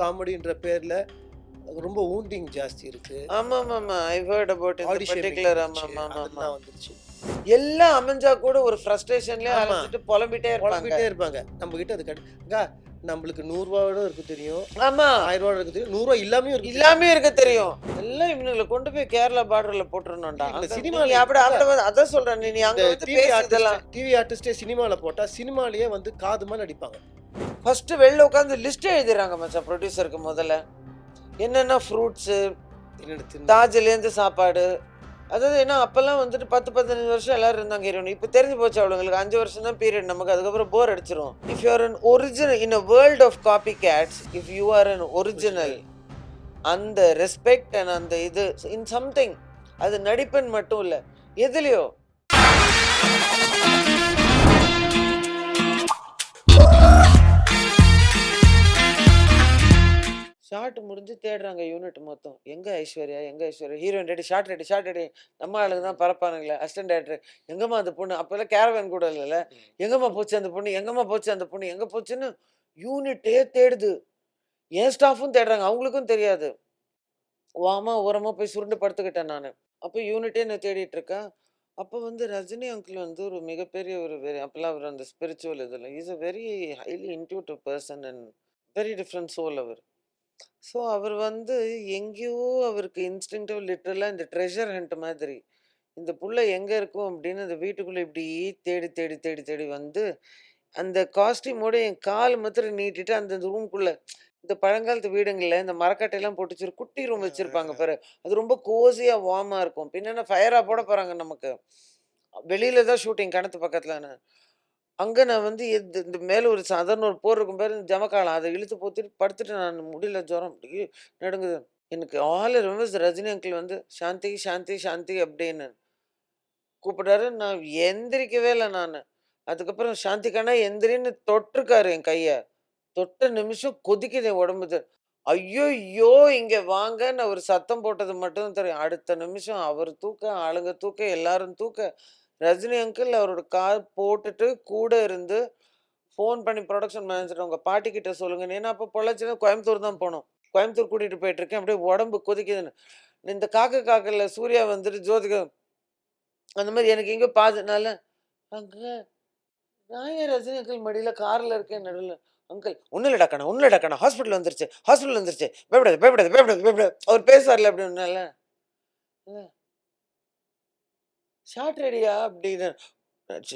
காமெடின்ற பேர்ல ரொம்ப வூண்டிங் ஜாஸ்தி இருக்கு. ஆமாமாமா. ஐ ஹர்ட் அபௌட் இந்த பாடி ஷேமிங் பர்ட்டிகுலர். வந்துருச்சு. ஆமாமாமா. அதெல்லாம் வந்துருச்சு. எல்லாம் அமைஞ்சா கூட ஒரு ஃப்ரஸ்ட்ரேஷன்லயே ஆமா. அலைஞ்சிட்டு புலம்பிட்டே இருப்பாங்க. பொலம்பிட்டே இருப்பாங்க. நம்மகிட்ட அது அக்கா நம்மளுக்கு ரூ. 100 இருக்கு தெரியும். ஆமா. ரூ. 1000 இருக்கு தெரியும். ரூ. 100 இல்லாமயும் இருக்கு தெரியும். இல்லாமயே இருக்க தெரியும். எல்லாம் இவனுங்கள கொண்டு போய் கேரளா பார்டர்ல போட்டுறணும்டா. இல்ல அங்க சினிமால நீ அப்படி அதான் சொல்றேன். நீ இந்த அங்க வந்து டிவி பேசு ஆர்டிஸ்ட் இதெல்லாம். டிவி ஆர்டிஸ்டே சினிமால போட்டா, சினிமாலயே வந்து காதுமா நடிப்பாங்க. ஃபர்ஸ்ட் வெளில உட்கார்ந்து லிஸ்ட் எழுதிறாங்க மச்சான் ப்ரொடியூசருக்கு முதல்ல. என்னென்ன ஃப்ரூட்ஸ், என்னோட தின் தாஜ்லேருந்து சாப்பாடு. அதாவது ஏன்னா அப்பெல்லாம் வந்துட்டு 10, 15 வருஷம் எல்லாரும் இருந்தாங்க ஹீரோயின். இப்போ தெரிஞ்சு போச்சு அவளுங்களுக்கு 5 வருஷம் தான் பீரியட் நமக்கு. அதுக்கப்புறம் போர் அடிச்சிரும். If you are an original in a world of copycats, if you are an original, அந்த ரெஸ்பெக்ட் அண்ட் அந்த இது இன் சம்திங், அது நடிப்பன் மட்டும் இல்ல எதுலயோ. ஷார்ட் முடிஞ்சு தேடுறாங்க யூனிட் மொத்தம். எங்க ஐஸ்வர்யா, எங்க Aishwarya? Heroine ready, shot ready, shot ready. நம்ம ஆளுங்க தான் பரப்பானுங்களே. அசிஸ்டன்ட் டைரக்டர் எங்கம்மா அந்த பொண்ணு? அப்பெல்லாம் கேரவன் கூட இல்லைல்ல. எங்கம்மா போச்சு அந்த பொண்ணு, எங்கம்மா போச்சு அந்த பொண்ணு, எங்க போச்சுன்னு யூனிட்டே தேடுது. என் ஸ்டாஃபும் தேடுறாங்க. அவங்களுக்கும் தெரியாது. ஓரமா போய் சுருண்டு படுத்துக்கிட்டேன் நானு. அப்போ யூனிட்டே என்ன தேடிட்டு இருக்கா. அப்போ வந்து ரஜினி அங்கிள் வந்து ஒரு மிகப்பெரிய ஒரு அப்பெல்லாம் அவர் அந்த ஸ்பிரிச்சுவல் இதில் is a very highly intuitive person and very different soul அவர். ஸோ அவர் வந்து எங்கேயோ அவருக்கு இன்ஸ்டிங்டிவ் லிட்டரலாக இந்த ட்ரெஷர் ஹண்ட் மாதிரி இந்த புள்ள எங்கே இருக்கும் அப்படின்னு அந்த வீட்டுக்குள்ளே இப்படி தேடி தேடி தேடி தேடி வந்து அந்த காஸ்டியூமோட என் கால் மாத்திரம் நீட்டிட்டு அந்த ரூம்குள்ளே இந்த பழங்காலத்து வீடுங்களில் இந்த மரக்கட்டையெல்லாம் போட்டு வச்சு குட்டி ரூம் வச்சுருப்பாங்க பாரு. அது ரொம்ப கோசியாக வார்மாக இருக்கும். பின்னா ஃபயராக போட போகிறாங்க நமக்கு. வெளியில தான் ஷூட்டிங் கிணத்து பக்கத்தில். அங்க நான் வந்து இந்த மேல ஒரு சாதாரண ஒரு போர் இருக்கும் பாரு ஜமக்காலம். அத இழுத்து போத்திட்டு படுத்துட்டேன் நானு. முடியல ஜுரம். அப்படியே நடுங்குது. எனக்கு ஆல் ரிமெம்பர்ஸ் ரஜினி அங்கிள் வந்து சாந்தி, சாந்தி, சாந்தி அப்படின்னு கூப்பிடுறாரு. நான் எந்திரிக்கவே இல்ல நானு. அதுக்கப்புறம் சாந்தி கண்ணா எந்திரின்னு தொட்டிருக்காரு என் கைய. தொட்ட நிமிஷம் கொதிக்குது என் உடம்பு. ஐய்யய்யோ! இங்க வாங்கன்னு அவரு சத்தம் போட்டது மட்டும் தான் தெரியும். அடுத்த நிமிஷம் அவர் தூக்க, ஆளுங்க தூக்க, எல்லாரும் தூக்க, ரஜினி அங்கிள் அவரோட கார் போட்டுட்டு கூட இருந்து ஃபோன் பண்ணி புரொடக்ஷன் மேனேஜர் உங்க பாட்டிக்கிட்ட சொல்லுங்கன்னு. ஏன்னா அப்போ பொள்ளாச்சியில கோயம்புத்தூர் தான் போனோம். கோயம்புத்தூர் கூட்டிட்டு போயிட்டுருக்கேன். அப்படியே உடம்பு கொதிக்குதுன்னு. இந்த காக்க காக்கல சூர்யா வந்துட்டு ஜோதிகா அந்த மாரி எனக்கு எங்கேயோ பாதுனால, அங்க நான் ஏன் ரஜினி அங்கிள் மடியில கார்ல இருக்கேன் நடுவுல. அங்கிள் ஒண்ணும் இல்லடா கண்ணா, ஒண்ணும் இல்லடா கண்ணா. ஹாஸ்பிட்டல் வந்துருச்சு, ஹாஸ்பிட்டல் வந்துருச்சு. பயப்படாத, பயப்படாத, பயப்படாத, பயப்படாத. அவர் பேசுவார்ல அப்படின்னால. ஷார்ட் ரெடியா அப்படின்னு.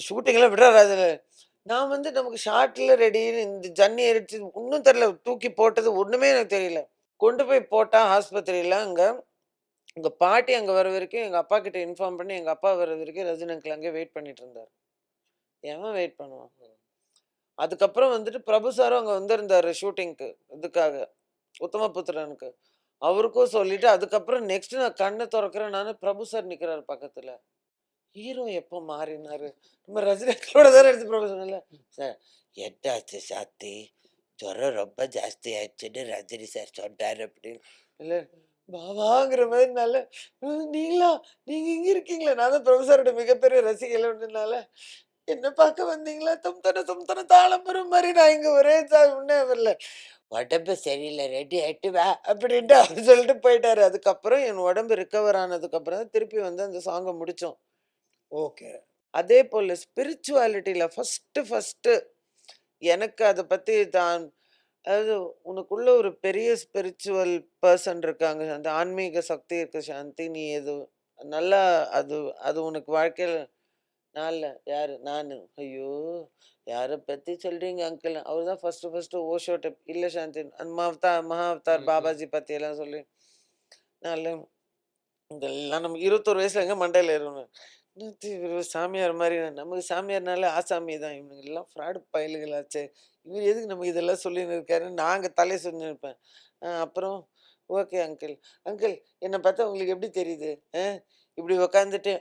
ஷூட்டிங்லாம் விடுறாரு அதுல. நான் வந்து நமக்கு ஷார்ட்ல ரெடி இந்த ஜன்னி அடிச்சு ஒன்றும் தெரியல. தூக்கி போட்டது ஒண்ணுமே எனக்கு தெரியல. கொண்டு போய் போட்டா ஆஸ்பத்திரியில அங்க எங்க பாட்டி அங்க வர வரைக்கும் எங்க அப்பா கிட்ட இன்ஃபார்ம் பண்ணி எங்க அப்பா வர வரைக்கும் ரஜினி அங்கிள் அங்கே வெயிட் பண்ணிட்டு இருந்தாரு. எவன் வெயிட் பண்ணுவான்? அதுக்கப்புறம் வந்துட்டு பிரபு சாரும் அங்க வந்திருந்தாரு ஷூட்டிங்க்கு இதுக்காக உத்தமபுத்திரனுக்கு. அவருக்கும் சொல்லிட்டு அதுக்கப்புறம் நெக்ஸ்ட் நான் கண்ணை திறக்கிறேன் நானு. பிரபு சார் நிக்கிறாரு பக்கத்துல. ஹீரோ எப்போ மாறினாரு? நம்ம ரஜினிகாந்தோட தானே எடுத்து பிரபு சொன்னல. சார் என்னாச்சு சாத்தி? ஜுரம் ரொம்ப ஜாஸ்தி ஆயிடுச்சுன்னு ரஜினி சார் சொன்னாரு அப்படின்னு. இல்ல பாவாங்கிற மாதிரி நல்ல நீங்களா நீங்க இங்க இருக்கீங்களா? நான் தான் பிரபு சாரோட மிகப்பெரிய ரசிகனால என்ன பார்க்க வந்தீங்களா? தும் தன தாளம் வரும் மாதிரி நான் இங்க ஒரே முன்னே வரல. உடம்பு சரியில்லை ரெடி ஆயிட்டு வா அப்படின்ட்டு அவர் சொல்லிட்டு போயிட்டாரு. அதுக்கப்புறம் என் உடம்பு ரிகவர் ஆனதுக்கு அப்புறம் தான் திருப்பி வந்து அந்த சாங்கை முடிச்சோம். ஓகே. அதே போல ஸ்பிரிச்சுவாலிட்டியில ஃபர்ஸ்ட் எனக்கு அத பத்தி தான் அதாவது உனக்குள்ள ஒரு பெரிய ஸ்பிரிச்சுவல் பெர்சன் இருக்காங்க. அந்த ஆன்மீக சக்தி இருக்கு சாந்தி. நீ எது நல்லா அது அது உனக்கு வாழ்க்கையில நான் இல்ல. யாரு? நானு. ஐயோ! யார பத்தி சொல்றீங்க அங்கிள்? அவரு தான் ஃபர்ஸ்ட் ஓஷோ டைப். இல்ல சாந்தி. அந்த மகா அவதார் பாபாஜி பத்தி எல்லாம் சொல்லி நான் இல்ல. இதெல்லாம் நம்ம 21 வயசுல எங்க மண்டையில ஏறணும். என்னது இவரு சாமியார் மாரி. நமக்கு சாமியார்னாலே ஆசாமி தான். இவனுங்க எல்லாம் ஃப்ராடு பயலுகளாச்சே. இவரு எதுக்கு நமக்கு இதெல்லாம் சொல்லின்னு இருக்காருன்னு நான் அங்க தலைய சொரிஞ்சுன்னு இருப்பேன். அப்புறம் ஓகே அங்கிள். அங்கிள் என்ன பார்த்தா உங்களுக்கு எப்படி தெரியுது? இப்படி உட்காந்துட்டு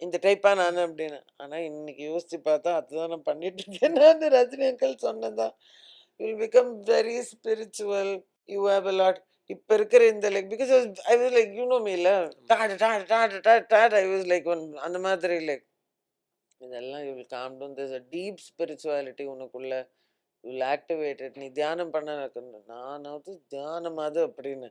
இந்த டைப்பா நானு அப்படின்னு. ஆனா இன்னைக்கு யோசிச்சு பார்த்தா அதுதான் நான் பண்ணிட்டு இருக்கேன். நானு ரஜினி அங்கிள் சொன்னதுதான். You will become very spiritual. You have a lot. இப்ப இருக்கிற இந்த like because I was like you know me இல்ல. Dot dot dot dot dot I was like one அந்த மாதிரி லைக் இதெல்லாம் you will calm down. There's a deep spirituality உனக்குள்ள. Will activated. நீ தியானம் பண்ண நானாவது தியானமாவது அப்படின்னு.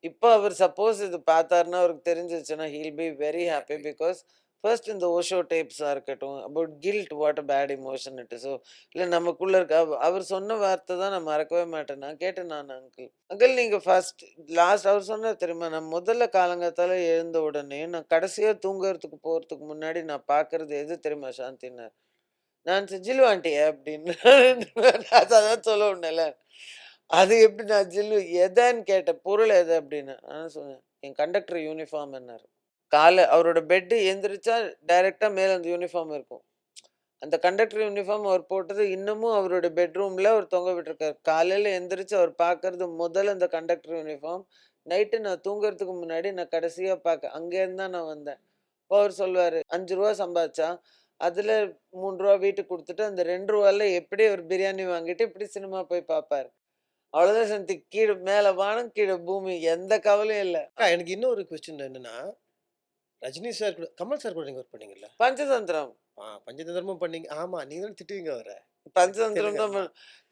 இப்போ அவர் சப்போஸ் இது பார்த்தாருன்னா, அவருக்கு தெரிஞ்சிருச்சுன்னா, he'll be very happy. Because first இந்த ஓஷோ டேப்ஸா இருக்கட்டும், about guilt what a bad emotion it is. So இல்ல நமக்குள்ள இருக்க அவர் சொன்ன வார்த்தை தான் நான் மறக்கவே மாட்டேன். நான் கேட்டேன் அங்கிள். அங்கிள் நீங்க ஃபர்ஸ்ட் லாஸ்ட் அவர் சொன்னாரு தெரியுமா? நான் முதல்ல காலங்காத்தால எழுந்த உடனே, நான் கடைசியா தூங்குறதுக்கு போறதுக்கு முன்னாடி நான் பார்க்கறது எது தெரியுமா சாந்தின்னாரு? நான் ஜில்லு ஆன்ட்டிய அப்படின்னு. அதான் சொல்ல வந்தேன்ல. அது எப்படி நான் ஜில்லு எதான்னு கேட்டேன். பொருள் எது அப்படின்னு. நான் சொன்னேன், என் கண்டக்டர் யூனிஃபார்ம்ன்னாரு. அவரோட பெட் எந்திரிச்சா டைரக்ட்டா மேல அந்த யூனிஃபார்ம் இருக்கும். அந்த கண்டக்டர் யூனிஃபார்ம் அவர் போட்டது இன்னமும் அவரோட பெட்ரூம்ல அவர் தொங்க விட்டுருக்காரு. காலையில எந்திரிச்சு அவர் பார்க்கறது முதல்ல அந்த கண்டக்டர் யூனிஃபார்ம். நைட்டு நான் தூங்குறதுக்கு முன்னாடி நான் கடைசியா அங்கேருந்து தான் நான் வந்தேன். அப்போ அவர் சொல்லுவாரு, ரூ. 5 சம்பாதிச்சா, அதுல ரூ. 3 வீட்டுக்கு குடுத்துட்டு, அந்த ரூ. 2ல எப்படி அவர் பிரியாணி வாங்கிட்டு இப்படி சினிமா போய் பார்ப்பாரு. அவ்வளோதான் சாந்தி. கீழ மேல வானம், கீழ பூமி. எந்த கவலையும் இல்ல. எனக்கு இன்னொரு கொஸ்டின் என்னன்னா, ரஜினி சார் கூட கமல் சார் கூட நீங்க ஒர்க் பண்ணீங்கல்ல? பஞ்சதந்திரம். பஞ்சதந்திரமும் பண்ணீங்க. ஆமா. நீங்க தானே திட்டுவீங்க அவர. பஞ்சதந்திரம் தெலுங்கு தான் ஆமா.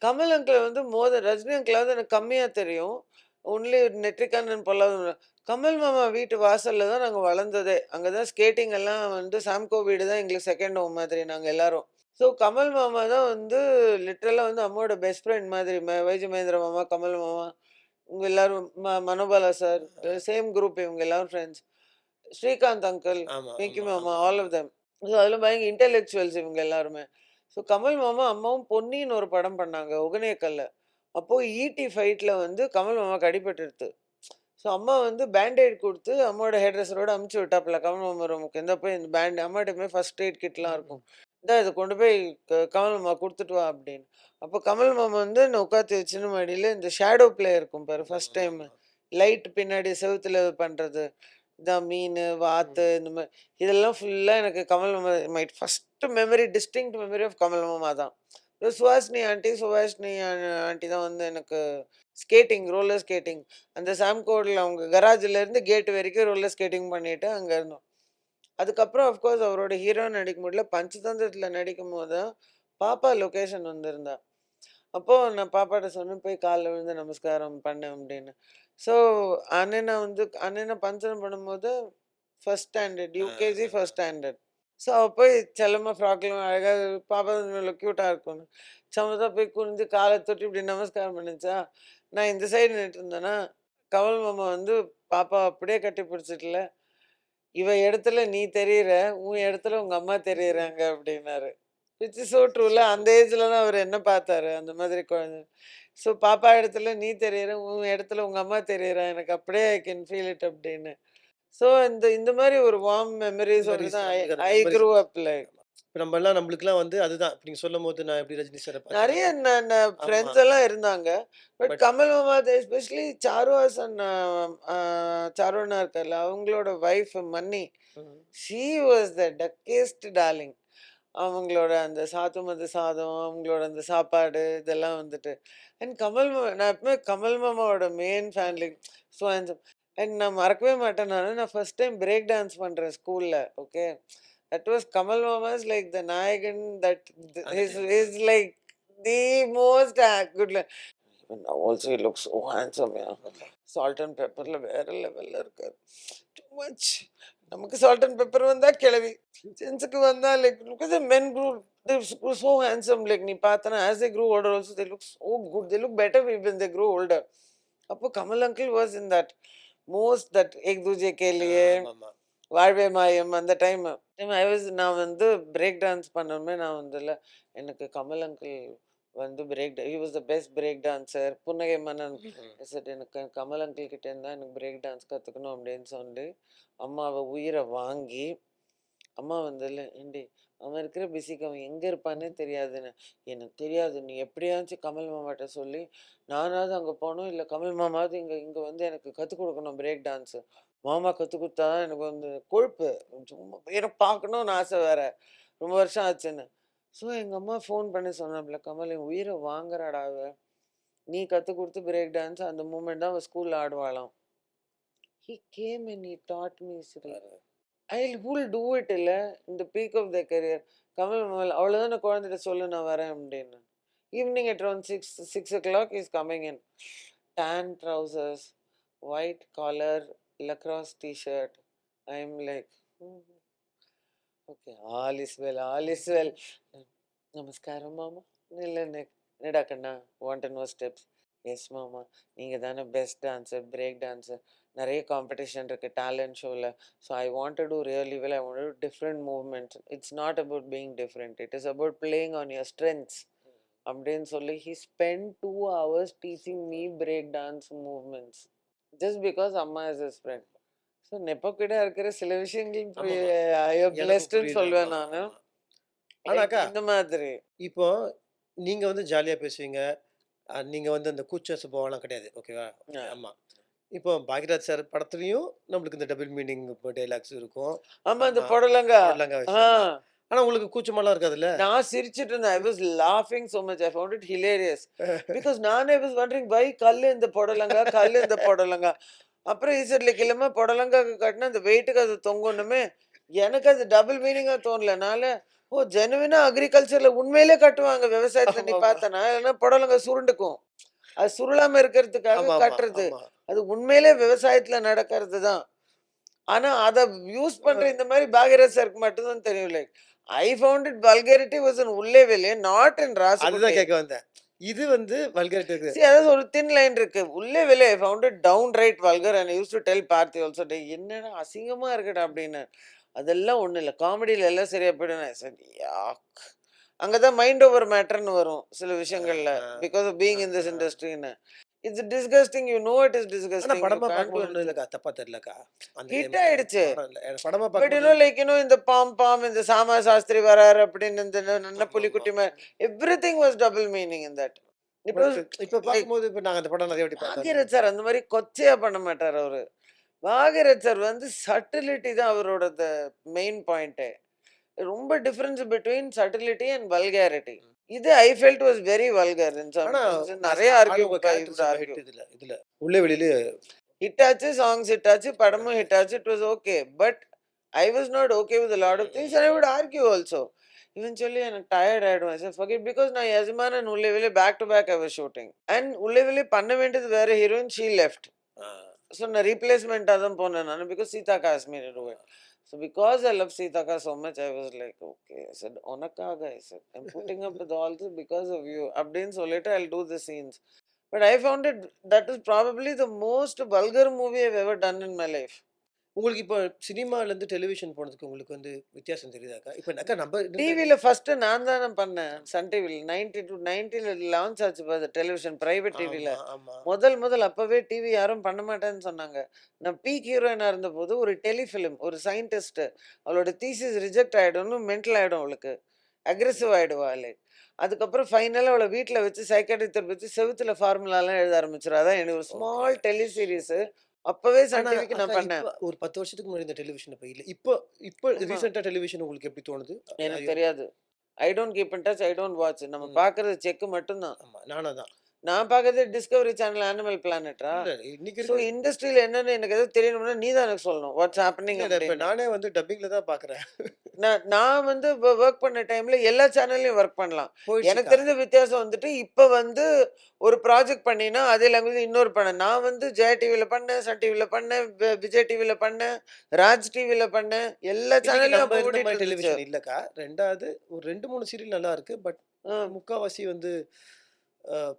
கமல் அங்கிள் வந்து ரஜினி அங்கிளாவது எனக்கு கம்மியா தெரியும். ஒன்லி நெற்றிக்கண்ணன், பொல்லாதவன். கமல் மாமா வீட்டு வாசல்ல தான் நாங்க வளர்ந்ததே. அங்க தான் ஸ்கேட்டிங் எல்லாம் வந்து சாம்கோ வீடு தான் எங்களுக்கு செகண்ட் ஹோம் மாதிரி நாங்க எல்லாரும். ஸோ கமல் மாமா தான் வந்து லிட்டரலா வந்து அம்மாவோட பெஸ்ட் ஃப்ரெண்ட் மாதிரி. வைஜி மகேந்திர மாமா, கமல் மாமா, இவங்க எல்லாரும் மனோபாலா சார், சேம் குரூப் இவங்க எல்லாரும் ஃப்ரெண்ட்ஸ். ஸ்ரீகாந்த் அங்கிள், ஆமா, பிங்கி ஆமா, மாமா, ஆமா, ஆல் ஆமா. Of them. ஸோ அதில பயங்கர இன்டெலெக்சுவல்ஸ் இவங்க எல்லாருமே. ஸோ கமல் மாமா, அம்மாவும் பொன்னின்னு ஒரு படம் பண்ணாங்க ஒகேனக்கல்ல. அப்போ ஈட்டி ஃபைட்ல வந்து கமல் மாமாக்கு அடிபட்டுடுத்து. ஸோ அம்மா வந்து பேண்டேட் குடுத்து அம்மாவோட ஹேர் ட்ரெஸ்ஸரோட அனுப்பிச்சு விட்டாப்புல கமல் மாமா ரூமுக்கு. இந்தா போய் இந்த அம்மாட்ட போய் ஃபர்ஸ்ட் எய்ட் கிட்லாம் இருக்கும். ம். இந்தா இத கொண்டு போய் கமல் மாமா குடுத்துட்டு வா அப்படின்னு. அப்போ கமல் மாமா வந்து என்ன உட்காத்தி வச்சுன்னு மடியில இந்த ஷேடோ ப்ளே இருக்கும் பாரு ஃபர்ஸ்ட் டைம். ஆமாமாமா. லைட் பின்னாடி செவுத்துல பண்றது. இதான் மீனு, ம். வாத்து இந்த மாரி இதெல்லாம் ஃபுல்லா எனக்கு கமல் மாமா my first memory distinct memory of Kamal மாமா தான். சுஹாசினி ஆண்டி தான் வந்து எனக்கு ஸ்கேட்டிங், ரோலர் ஸ்கேட்டிங். அந்த சாம்கோட்ல அவங்க கராஜ்ல இருந்து கேட் வரைக்கும் ரோலர் ஸ்கேட்டிங் பண்ணிட்டு அங்க இருந்தோம். அதுக்கப்புறம் அஃப்கோர்ஸ் அவரோட ஹீரோவா நடிக்க முடியல. பஞ்சதந்திரத்துல நடிக்கும்போது தான் பாப்பா லொகேஷன் வந்திருந்தா. அப்போ நான் பாப்பாட்ட சொன்னேன், "போய் கால்ல விழுந்து நமஸ்காரம் பண்ணு" அப்படின்னு. ஸோ அண்ணன பஞ்சரம் பண்ணும்போது ஃபர்ஸ்ட் ஸ்டாண்டர்ட், ஆ, யூகேஜி ஆ, ஆ. First standard. ஸோ அவ போய் செல்லமா ஃப்ராக்லாம் அழகா பாப்பா இவ்வளோ கியூட்டா இருக்கும்னு. சமத்தா போய் குனிஞ்சு கால தொட்டு இப்படி நமஸ்காரம் பண்ணுச்சா, நான் இந்த சைடு நின்னுட்டுருந்தேனா, கமல் மாமா வந்து பாப்பாவ அப்படியே கட்டி பிடிச்சுட்டுல, "இவ இடத்துல நீ தெரியிற, உன் இடத்துல உங்க அம்மா தெரியிறாங்க" அப்படின்னாரு. விச் இஸ் சோ ட்ரூல. அந்த சூப்பர். ஏஜ்ல தான் அவரு என்ன பார்த்தாரு, அந்த மாதிரி குழந்தை. ஸோ பாப்பா இடத்துல நீ தெரியிற, உன் இடத்துல உங்க அம்மா தெரியிறா. எனக்கு அப்படியே ஐ கேன் ஃபீல் இட் அப்படின்னு. ஸோ இந்த இந்த மாரி ஒரு வார்ம் மெமரீஸோட மெமரீஸ் தான் ஐ நம்மளுக்கு அந்த ஐ மெமரீஸ். Grew up like. ஆமா. இப்ப நம்மளுக்கெல்லாம் வந்து அதுதான். இப்ப நீங்க சொல்லும்போது நான் எப்படி ரஜினி சார நெறைய பார்த்தேன்னா ஆமா. ஃப்ரெண்ட்ஸ் எல்லாம் இருந்தாங்க. பட் பட் கமல் மாமா எஸ்பெஷலி சாரு ஹாசன் சாரு அண்ணா இருக்கார்ல, அவங்களோட வைஃப் மன்னி. ம். She was the toughest darling. அவங்களோட அந்த சாத்துமது சாதம், அவங்களோட அந்த சாப்பாடு இதெல்லாம் வந்துட்டு. அண்ட் நான் எப்பவுமே கமல் மாமாவோட main fan like so and நான் மறக்கவே மாட்டேன் நான் ஃபர்ஸ்ட் டைம் பிரேக் டான்ஸ் பண்றேன் ஸ்கூல்ல. ஓகே. தட் வாஸ் கமல் மாமாஸ் லைக் த நாயகன் தட் அந்த டைம்ல. Is like the most good also he looks so handsome yeah. ஆமா. சால்ட் அண்ட் பெப்பர்ல வேற லெவல்ல இருக்காரு. Too much. நமக்கு சால்ட் அண்ட் பெப்பர் வந்தா கிளவி. ஜென்ஸுக்கு வந்தா like look at the men group they so handsome like நீ பார்த்தனா as they grow older also they look so good. They look better when they grow older. அப்போ Kamal uncle was in that most that Ek Duuje Ke Liye, ஆமாமா. வாழ்வே மாயம் அந்த time. நான் வந்து break dance பண்ணணுமே நான் வந்துல எனக்கு கமல் அங்கிள் வந்து he was the best break dancer. புன்னகை மன்னன். ம். சரி எனக்கு கமல் அங்கிள் கிட்ட இருந்தா எனக்கு பிரேக் டான்ஸ் கத்துக்கணும் அப்படின்னு சொல்லி அம்மாவை உயிரை வாங்கி அம்மா வந்துல ஏண்டி அவன் இருக்கிற பிஸிக்கு அவன் எங்க இருப்பான்னே தெரியாதுன்னு. எனக்கு தெரியாது, நீ எப்படியாச்சும் கமல் மாமாட்ட சொல்லி நானாவது அங்க போகணும், இல்ல கமல் மாமாவது இங்க இங்க வந்து எனக்கு கத்துக் கொடுக்கணும் பிரேக் டான்ஸ். மாமா கத்துக் கொடுத்தாதான் எனக்கு வந்து கொழுப்பு. சும்மா எனக்கு பார்க்கணும்னு ஆசை வேற. ரொம்ப வருஷம் ஆச்சுன்னு. ஸோ எங்க அம்மா ஃபோன் பண்ணி சொன்னாப்புல, கமல் என் உயிரை வாங்குறாடா அவ. நீ கத்துக் கொடுத்து பிரேக் டான்ஸ் அந்த மூமெண்ட் தான் அவன் ஸ்கூல்ல ஆடுவாளாம். He came and he taught me Sri. பாருங்க. who'll do it இல்ல. in the peak of their career. Kamal அவ்வளவுதான் குழந்தைகிட்ட சொல்லு நான் வரேன் அப்படின்னு. Evening at around 6 o'clock, he's coming in. Tan trousers, white collar, lacrosse t-shirt. I'm like, "Hmm, okay, all is well, all is well." நமஸ்காரம் மாமா. இல்லை என்னடா கண்ணா, வாண்ட் நோ ஸ்டெப்ஸ். எஸ் மாமா, நீங்கள் தானே பெஸ்ட் டான்ஸர், பிரேக் டான்ஸர், நிறைய competition இருக்குது டேலண்ட் ஷோவில். So I want to do really well, I want to different movements. It's not about being different, it is about playing on your strengths அப்படின்னு சொல்லி he spent 2 hours teaching me break dance movements just because அம்மா is his friend. So நெப்பக்கிட்ட இருக்கிற சில விஷயங்கள் ஆமாமா. எனக்கும் பிளெஸ்ட்னு புரியுது. சொல்வேன் ஆமா, நான். ஆமா. ஆனாக்கா இந்த மாதிரி இப்போ நீங்க வந்து ஜாலியா பேசுவீங்க. நீங்க வந்து அந்த கூச்ச சுபாவம்லாம் கிடையாது. ஓகேவா? ஆ. ஆமா. இப்போ பாக்யராஜ் சார் படத்துலயும் நம்மளுக்கு இந்த டபுள் மீனிங் டயலாக்ஸ் இருக்கும். ஆமா, இந்த ஆமா. புடலங்கா. புடலங்கா ஆ. விஷயம்லாம். ஆனா உங்களுக்கு கூச்சமெல்லாம் இருக்காதுல்ல? நான் சிரிச்சிட்டு இருந்தேன். I was laughing so much. I found it hilarious. Because நானே was wondering why கல்லு இந்த புடலங்கா, கல்லு இந்த புடலங்கா. அப்புறம் he said like இல்லம்மா புடலங்காக்கு கட்டினா அந்த வெயிட்டுக்கு அது தொங்கணுமே. எனக்கு அது டபுள் மீனிங்கா தோணலனால, ஓ ஜெனுவினா அக்ரிகல்ச்சர்ல உண்மையிலே கட்டுவாங்க விவசாயத்துல நீ ஆமாமா. பார்த்தனா, இல்லைன்னா புடலங்கா சுருண்டுக்கும். அது சுருளாம இருக்கிறதுக்காக ஆமாமா, கட்டுறது. ஆமா. அது உண்மையிலே விவசாயத்துல நடக்கிறது தான். ஆனா அத யூஸ் பண்ற இந்த மாதிரி பாக்யராஜ் சாருக்கு மட்டும் தான் தெரியும். Like I found it vulgarity was in Ulle Veliye, not in அதுதான் ராசுகுட்டி. கேட்க வந்தேன். இது வந்து வல்கரிட்டி இருக்குது. See, அதாவது ஒரு தின் லைன் இருக்கு. Ulle Veliye I found it downright vulgar and I used to tell Parthi also, டேய் என்னடா அசிங்கமா இருக்குடா அப்படின்னு. அதெல்லாம் ஒண்ணும் இல்ல. காமெடியில எல்லாம் சரியா போயிடும். I said, யாக். அங்கதான் மைண்ட் ஓவர் மேட்டர்ன்னு வரும் சில ஆ, விஷயங்கள்ல. Ah, because of ah, being in this ah. இண்டஸ்ட்ரின்னு. It's disgusting, you know it is ஆனா டிஸ்கஸ்டிங். யூ படமா கான்ட் டு பார்க்கும்போது ஒண்ணும் எனிதிங். இல்லக்கா. தப்பா தெரியலக்கா. அந்த ஹிட் டைம்ல ஆயிடுச்சு. படம் இல்ல. படமா பட் பார்க்கும்போது லைக் இந்த பாம் இந்த சாமா சாஸ்திரி வராரு அப்படின்னு இந்த நன்ன ஆமாமா. Pulikutti everything was double meaning in that. It but was இப்ப லைக் பார்க்கும்போது இப்ப நாங்க அந்த படம் நெறைய வாட்டி பார்த்தோம். பாக்யராஜ் சார் அந்த மாதிரி கொச்சையா பண்ண மாட்டார் அவரு. பாக்யராஜ் சார் வந்து சட்டிலிட்டி தான் அவரோட மெயின் பாயிண்ட். ரொம்ப difference between subtlety and vulgarity. ம். இது I felt was very vulgar in some ஆனா திங்ஸ். நிறைய ஆர்கியூ உங்க கேரக்டர் செம்ம ஆர்கியூ ஹிட் இதுல. இதுல உள்ளே வெளியிலே ஹிட் ஆச்சு, சாங்ஸ் ஹிட் ஆச்சு, படமும் ஹிட் ஆச்சு. It was okay. But I was not okay with lot of things and I would argue also. Eventually எனக்கு டயர்ட் ஆயிடுவேன். சார் ஃபர்கெட் பிகாஸ் நான் Yajaman and Ulle Veliye back to back I was shooting. And Ulle Veliye பண்ண வேண்டியது வேற heroine, she left. Ah. So நான் ரீப்ளேஸ்மெண்ட்டாக தான் போனேன் நான். Because Seetha cause me to do it. So because I love சீதாக்கா so much, I was like, okay. I said, உனக்காக I said, I'm putting up with all this because of you. அப்படின்னு சொல்லிட்டு I'll do the scenes. But I found it that is probably the most vulgar movie I've ever done in my life. உங்களுக்கு இப்போ சினிமாலேருந்து television போனதுக்கு உங்களுக்கு வந்து வித்தியாசம் தெரியுதாக்கா? இப்ப அக்கா நம்ம டிவியில் ஃபர்ஸ்ட் நான் தானே பண்ணேன். சன் டிவியில் 90 லான்ச் ஆச்சு பாரு டெலிவிஷன் பிரைவேட் டிவியில். ஆமா. முதல் அப்பவே டிவி யாரும் பண்ண மாட்டேன்னு சொன்னாங்க. நான் பீக் ஹீரோயினா இருந்தபோது ஒரு டெலிஃபிலிம், ஒரு சயின்டிஸ்ட், அவளோட தீசிஸ் ரிஜெக்ட் ஆயிடும்னு மென்டல் ஆயிடும் அவளுக்கு, அக்ரெசிவ் ஆயிடுவா அவளு. அதுக்கப்புறம் ஃபைனலாக அவளை வீட்டில் வச்சு சைக்காட்ரி தெரப்பி வச்சு செவுத்துல ஃபார்முலாலாம் எழுத ஆரம்பிச்சிடும். அதான் எனக்கு ஒரு ஸ்மால் டெலி சீரீஸ் அப்பவே சன் ஆனா டிவிக்கு நான் அக்கா பண்ணேன். இப்ப ஒரு 10 வருஷத்துக்கு முன்னாடி இந்த டெலிவிஷன் இப்ப இல்ல. இப்போ இப்போ ஆமா. ரீசென்ட்டா டெலிவிஷன் உங்களுக்கு எப்படி தோணுது? எனக்கு ஐயோ! தெரியாது. I don't keep in touch, I don't watch. நம்ம ம். பார்க்கறது செக் மட்டும்தான். ஆமா. நானும் அதான். நான் பார்க்கறது டிஸ்கவரி சேனல், அனிமல் பிளானட்டா. இல்ல இன்னைக்கு ஸோ இருக்கு. இண்டஸ்ட்ரியில் என்னன்னு எனக்கு எதாவது தெரியணும்னா நீ தான் எனக்கு சொல்லணும், வாட்ஸ் ஹேப்பனிங் இல்ல இப்ப அப்படின்னு. நானே வந்து டப்பிங்ல தான் பார்க்குறேன். நான் வந்து ஒர்க் பண்ண டைம்ல எல்லா சேனல்லையும் ஒர்க் பண்ணலாம். எனக்கு போயிடுச்சுக்கா. தெரிஞ்ச வித்தியாசம் வந்துட்டு இப்போ வந்து ஒரு ப்ராஜெக்ட் பண்ணினா அதே லாங்குவேஜ் இன்னொரு பண்ணேன். நான் வந்து ஜெயா டிவியில் பண்ணேன், சன் டிவியில் பண்ணேன், விஜய் டிவியில் பண்ணேன், ராஜ் டிவியில் பண்ணேன். எல்லா இன்னைக்கு சேனல்லையும் நம்ம அப்போ இருந்த ஓடிட்டு மாரி இருந்துச்சு. டெலிவிஷன் இல்லக்கா. 2வது ஒரு 2, 3 சீரியல் நல்லா இருக்கு. பட் ம். முக்காவாசி வந்து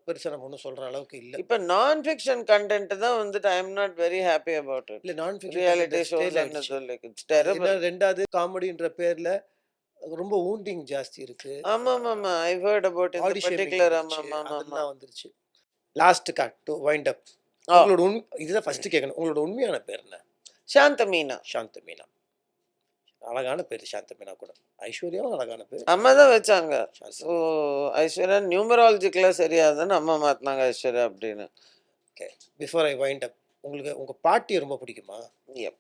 பெருசா நம்ம ஒண்ணும் சொல்ற அளவுக்கு இல்ல. இப்போ நான் ஃபிக்ஷன் கண்டென்ட் தான் வந்துட்டு I am not very happy about it. இல்ல நான் fiction reality content shows style and ஆயிடுச்சு. லைக் இட்ஸ் அது என்ன டெரபிள். 2வது காமெடின்ற பேர்ல ரொம்ப வூண்டிங் ஜாஸ்தி இருக்கு. ஆமாமாமா. ஐ ஹர்ட் அபவுட் இந்த பாடி ஷேமிங் பர்ட்டிகுலர். வந்துருச்சு. ஆமாமாமா. அதெல்லாம் வந்துருச்சு. Last cut to wind up. ஓ, உங்களோட இதுதான் ஃபர்ஸ்ட் கேட்கணும். உங்களோட உண்மையான பேர் என்ன? சாந்த மீனா. சாந்த மீனா. அழகான பேரு சாந்த மீனா கூட. ஐஸ்வர்யாவும் அழகான பேரு. அம்மா தான் வச்சாங்க. சாந்த ஸோ மீனா. ஐஸ்வர்யா நியூமராலஜிக்கெலாம் சரியாதுன்னு அம்மா மாற்றினாங்க ஐஸ்வர்யா அப்படின்னு. Okay. Before I wind up உங்களுக்கு உங்க பாட்டிய ரொம்ப பிடிக்குமா? Yep.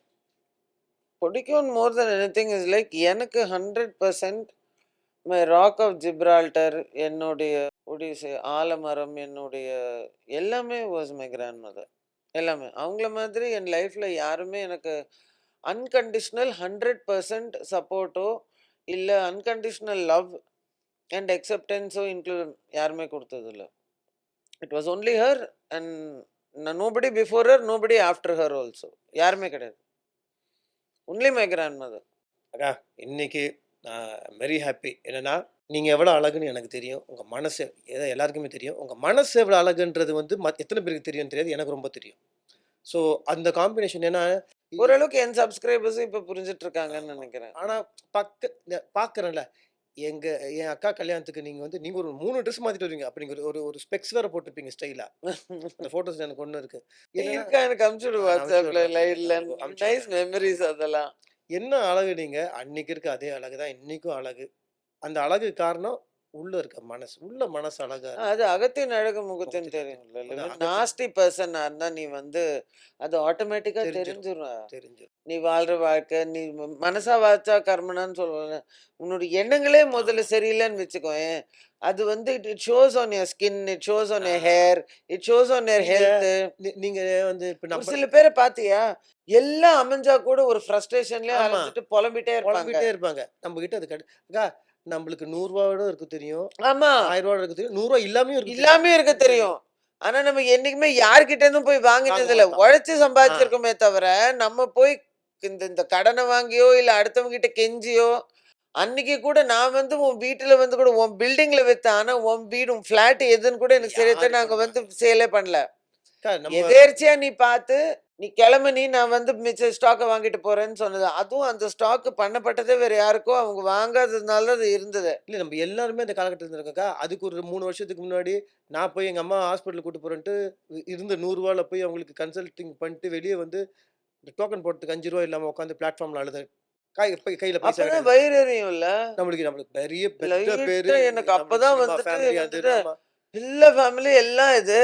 பிடிக்கும் மோர் தென் எனிதிங் இஸ் லைக் எனக்கு 100% மை ராக் ஆஃப் ஜிப்ரால்டர், என்னுடைய ஒடிசை ஆலமரம், என்னுடைய எல்லாமே வாஸ் மை கிராண்ட் மதர். எல்லாமே அவங்கள மாதிரி என் லைஃப்பில் யாருமே எனக்கு அன்கண்டிஷ்னல் 100% சப்போர்ட்டோ இல்லை அன்கண்டிஷ்னல் லவ் அண்ட் அக்செப்டன்ஸோ யாருமே கொடுத்தது இல்ல. It was only her and nobody before her, nobody after her also. யாருமே கிடையாது. Only my grandmother. அக்கா, இன்னைக்கு நான் வெரி ஹாப்பி. என்னன்னா, நீங்க எவ்வளோ அழகுன்னு எனக்கு தெரியும். உங்க மனசு எல்லாருக்குமே தெரியும். உங்க மனசு எவ்வளோ அழகுன்றது வந்து எத்தனை பேருக்கு தெரியும்னு தெரியாது. எனக்கு ரொம்ப தெரியும். ஸோ அந்த காம்பினேஷன் ஏன்னா ஓரளவுக்கு என் சப்ஸ்கிரைபர்ஸும் இப்ப புரிஞ்சுட்டு இருக்காங்கன்னு நினைக்கிறேன். ஆனா பார்க்குறேன்ல, என் அக்கா கல்யாணத்துக்கு நீங்க ஒரு 3 ட்ரெஸ் மாத்திட்டு வருவீங்க. அப்ப நீங்க ஒரு ஒரு ஒரு ஸ்பெக்ஸ் வேற போட்டுருப்பீங்க ஸ்டைலா. அந்த ஃபோட்டோஸ் எனக்கு ஒண்ணு இருக்கு. என்னன்னா இருக்கா, எனக்கு அனுப்பிச்சுடு நான் அனுப்பிச்சு வாட்ஸ்அப்ல விடுறேன். லைவ்ல. அனுப்பிச்சு நைஸ் விடுறேன். மெமரிஸ் அதெல்லாம். என்ன அழகு நீங்க! அன்னைக்கு இருக்க அதே அழகு தான் இன்னைக்கும் அழகு. அந்த அழகுக்கு காரணம் உள்ள இருக்க மனசு. உள்ள மனசு அழகா இருக்கு. அது அகத்தின் அழகு முகத்தின் முகத்தின் அழகு. தெரியும்ல. அது லிவன் அகத்தின் நாஸ்டி பர்சனா இருந்தா நீ வந்து அது ஆட்டோமேட்டிக்கா தெரிஞ்சிரும். தெரிஞ்சிரும். தெரிஞ்சிரும். நீ வாழ்ற வாழ்க்கை, நீ மனசா வாச்சா கர்மனான்னு சொல்லுவாங்க. உன்னுடைய எண்ணங்களே முதல்ல ஆமா. சரியில்லைன்னு வச்சுக்கோயேன், அது வந்து it it shows on your skin, it shows on ah. Your hair, it shows on your நீங்க ஹெல்த். நீங்க இப்ப ஒரு சில பேரை பாத்தியா, எல்லாம் அமைஞ்சா கூட ஒரு ஃப்ரஸ்ட்ரேஷன்லயே ஆமா. அலைஞ்சிட்டு புலம்பிட்டே இருப்பாங்க. புலம்பிட்டே இருப்பாங்க. நம்மகிட்ட அது அக்கா, நம்மளுக்கு ரூ. 100 இருக்கு தெரியும். ஆமா, ரூ. 1000 இருக்கு தெரியும். ரூ. 100 இல்லாமயும் இருக்கு தெரியும். எல்லாமே இருக்க தெரியும். ஆனா நம்ம என்னைக்குமே யார்கிட்ட இருந்தும் போய் வாங்க வாங்கினது இல்ல. மாட்டோம். உழைச்சு ஆ. சம்பாதிச்சிருக்கோமே தவிர, நம்ம போய் இந்த இந்த கடனை வாங்கியோ, இல்ல அடுத்தவங்க கிட்ட கெஞ்சியோ, அன்னைக்கு கூட நான் வந்து உன் வீட்டுல வந்து கூட உன் பில்டிங்ல வித்தேன். ஆனா உன் வீடு, உன் ஃபிளாட் எதுன்னு கூட எனக்கு சரியா யாரு நாங்க வந்து பண்ணுவாங்க? சேலே பண்ணல. அக்கா நம்ம எதேர்ச்சியா நீ பார்த்து, நீ கிளம்பு, நான் வந்து மிச்ச ஸ்டாக்க வாங்கிட்டு போறேன்னு சொன்னது. அதுவும் அந்த ஸ்டாக் பண்ணப்பட்டதே வேற யாருக்கோ அவங்க வாங்காததுனால தான் அது இருந்தது. இல்ல நம்ம எல்லாருமே அந்த காலகட்டத்துல இருக்கோம்க்கா. அதுக்கு ஒரு 3 வருஷத்துக்கு முன்னாடி நான் போய் எங்க அம்மா ஹாஸ்பிட்டல் கூட்டு போறேன்ட்டு இருந்த ரூ. 100ல போய் அவங்களுக்கு கன்சல்டிங் பண்ணிட்டு வெளிய வந்து டோக்கன் போடுறதுக்கு ரூ. 5 இல்லாம உட்காந்து பிளாட்ஃபார்ம்ல அழுதேன். கையில பைசா அப்பதான் கிடையாது. வயிறு எரியும்ல. நம்மளுக்கு பெரிய பெத்த பேரு. லைட்டா எனக்கு நம்மளுக்கு அப்பதான் சினிமா வந்துட்டு ஃபேமிலி அது வந்துட்டு நம்ம எல்லா ஃபேமிலி எல்லாம் இது.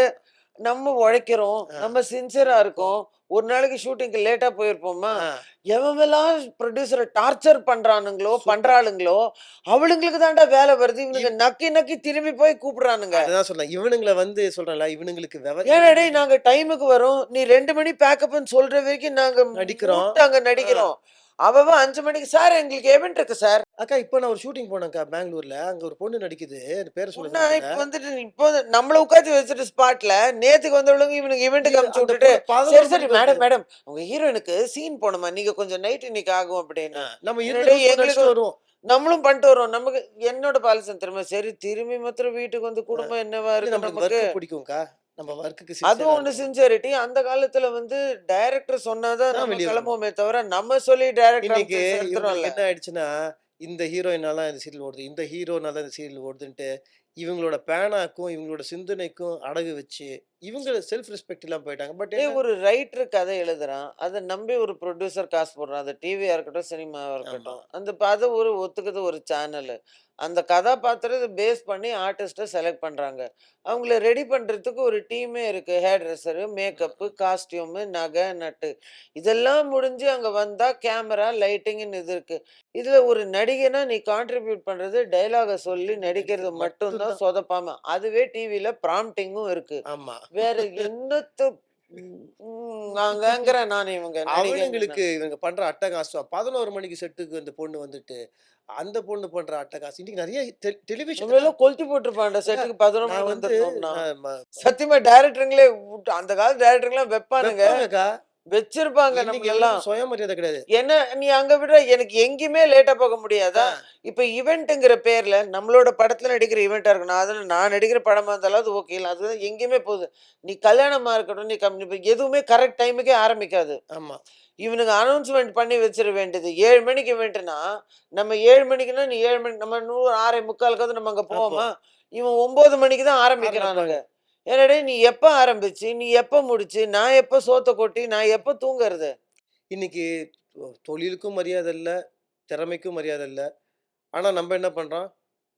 நம்ம உழைக்கிறோம். ஆ. நம்ம சின்சியரா இருக்கோம். இருக்கோம். ஒரு நாளைக்கு ஷூட்டிங்க்கு லேட்டா போயிருப்போமா? ஆ. எவன்லாம் ப்ரொடியூசர டார்ச்சர் பண்றானுங்களோ, சூப்பர். பண்றாளுங்களோ, அவளுங்களுக்கு தான்டா வேலை வருது. இவனுங்க இவ் நக்கி நக்கி திரும்பி போய் கூப்பிடுறானுங்க. அதுதான் சொன்னேன். இவனுங்கள சொல்றேன்ல, இவனுங்களுக்கு ஏன்டா டேய், இவனுங்களுக்கு நாங்க டைமுக்கு வரோம். நீ 2 மணி பேக்கப்ன்னு சொல்ற வரைக்கும் நாங்க நடிக்கிறோம். அங்க ஆ. நடிக்கிறோம். அவன் 5 மணிக்கு சார் எங்களுக்கு ஈவென்ட் இருக்கு சார். அக்கா இப்ப நான் ஒரு ஷூட்டிங் போனேன்க்கா பெங்களூர்ல. அங்க ஒரு பொண்ணு நடிக்குது. அந்த பேர சொல்ல பொண்ணா தெரியல. இப்ப வந்துட்டு இப்போ நம்மள உட்காந்து வச்சுட்டு ஸ்பாட்ல நேத்துக்கு வந்தவளுங்க இவனுக்கு ஈவென்ட்டுக்கு அனுப்பிச்சு அந்த விட்டுட்டு, பொண்ணு சரி 11 சரி மணிக்கு வருது. மேடம் மேடம் உங்க ஹீரோயினுக்கு சீன் போணுமா, நீங்க கொஞ்சம் நைட் இன்னைக்கு ஆகும் அப்படின்னு. நம்ம இருந்த என்னடா ரூல்ஸ் எங்களுக்கு நடிச்சுட்டு வருவோம். நம்மளும் பண்ணிட்டு வரோம். நமக்கு என்னோட பாலிசன் திரும்ப சரி திரும்பி மாத்திரம் வீட்டுக்கு வந்து அ குடும்பம் என்னவா இல்ல இருக்கு நம்மளுக்கு நமக்கு. வொர்க் பிடிக்கும்க்கா. நம்ம வொர்க்குக்கு அதுவும் சின்சியரா ஒண்ணு இருக்கணும். சின்சியரிட்டி. அந்த காலத்துல வந்து டைரக்டர் சொன்னாதான் தான் நம்ம வெளிய வரணும். கிளம்புவோமே தவிர நம்ம சொல்லி டைரக்டர் இன்னைக்கு அமைச்சு எடுத்துறோம்ல. இவங்களுக்கு என்ன ஆயிடுச்சுன்னா, இந்த ஹீரோயினால இந்த சீரியல் ஓடுது. இந்த ஹீரோனால இந்த சீரியல் ஓடுதுன்ட்டு, இவங்களோட பேனாக்கும், இவங்களோட சிந்தனைக்கும் அடகு வச்சு, இவங்க செல்ஃப் ரெஸ்பெக்ட் இல்லாம போயிட்டாங்க. பட் டேய், என்ன ஒரு ரைட்டர் கதை எழுதுறான். அத நம்பி ஒரு புரொடியூசர் காசு போடுறான். அது டிவியா இருக்கட்டும், சினிமாவா ஆமா. இருக்கட்டும். அந்த அத ஒரு ஒத்துக்குது ஒரு சேனலு. அந்த கதாபாத்திரத்த பேஸ் பண்ணி ஆர்டிஸ்ட்ட செலக்ட் பண்றாங்க. அவங்கள ரெடி பண்றதுக்கு ஒரு டீமே இருக்கு. ஹேர் ட்ரெஸ்ஸரு, மேக்கப்பு, ம். காஸ்டியூமு, நகை, நட்டு. இதெல்லாம் முடிஞ்சு அங்க வந்தா கேமரா, லைட்டிங்ன்னு இது இருக்கு. இதுல ஒரு நடிகைனா நீ கான்ட்ரிபியூட் பண்றது டயலாக சொல்லி நடிக்கிறது நடிக்கிறது மட்டும் மட்டும் தான் தான். சொதப்பாம. அதுவே டிவில ப்ராம்ப்டிங்கும் இருக்கு. ஆமா. வேற என்னத்த நாங்கங்கிறேன் நானு இவங்க நடிகைன்னு. அவனுங்களுக்கு இவங்க பண்ற அட்டகாசம். 11 மணிக்கு செட்டுக்கு அந்த பொண்ணு வந்துட்டு, அந்த பொண்ணு பண்ற அட்டகாசம். இன்னைக்கு நெறைய டெலிவிஷன் அக்கா நம்மளெல்லாம் கொளுத்தி போட்டுருப்பான்டா அக்கா செட்டுக்கு 11 நான் மணிக்கு வந்து வந்துரணும்னா. நான் சத்தியமா டைரக்டருங்களே அந்த காலத்து டைரக்டருங்கலாம் வைப்பானுங்க. வெப்பாங்கக்கா. வச்சிருப்பாங்க இன்னைக்கு நம்மளெல்லாம். எவனுக்கும் சுயமரியாதை கிடையாது. என்ன நீ அங்க விட எனக்கு எங்கேயுமே லேட்டா போக முடியாதா? ஆ. இப்ப ஈவென்ட்ங்கிற பேர்ல நம்மளோட படத்துல நடிக்கிற ஈவென்ட்டா இருக்கணும். அதுல நான் நடிக்கிற படமா இருந்தாலும் அது ஓகே இல்ல. அது எங்கேயுமே போகுது. நீ கல்யாணமா இருக்கட்டும், நீ இப்ப எதுவுமே கரெக்ட் டைமுக்கே ஆரம்பிக்காது. ஆமா. இவனுங்க அனௌன்ஸ்மென்ட் பண்ணி வச்சிர வேண்டியது. 7 மணிக்கு ஈவென்ட்னா, நம்ம 7 மணிக்குன்னா நீ 7 மணி நம்ம 6:45க்காவது நம்ம அங்க அப்போ போவோமா? இவன் 9 மணிக்கு தான் ஆரம்பிப்பாங்க. ஆரம்பிக்கிறானுங்க. என்னடா நீ எப்ப ஆரம்பிச்சு, நீ எப்ப முடிச்சு, நான் எப்ப சோத்த கொட்டி, நான் எப்ப தூங்குறது? இன்னைக்கு தொழிலுக்கும் மரியாதை இல்ல, திறமைக்கும் மரியாதை இல்ல. ஆனா நம்ம என்ன பண்றோம்?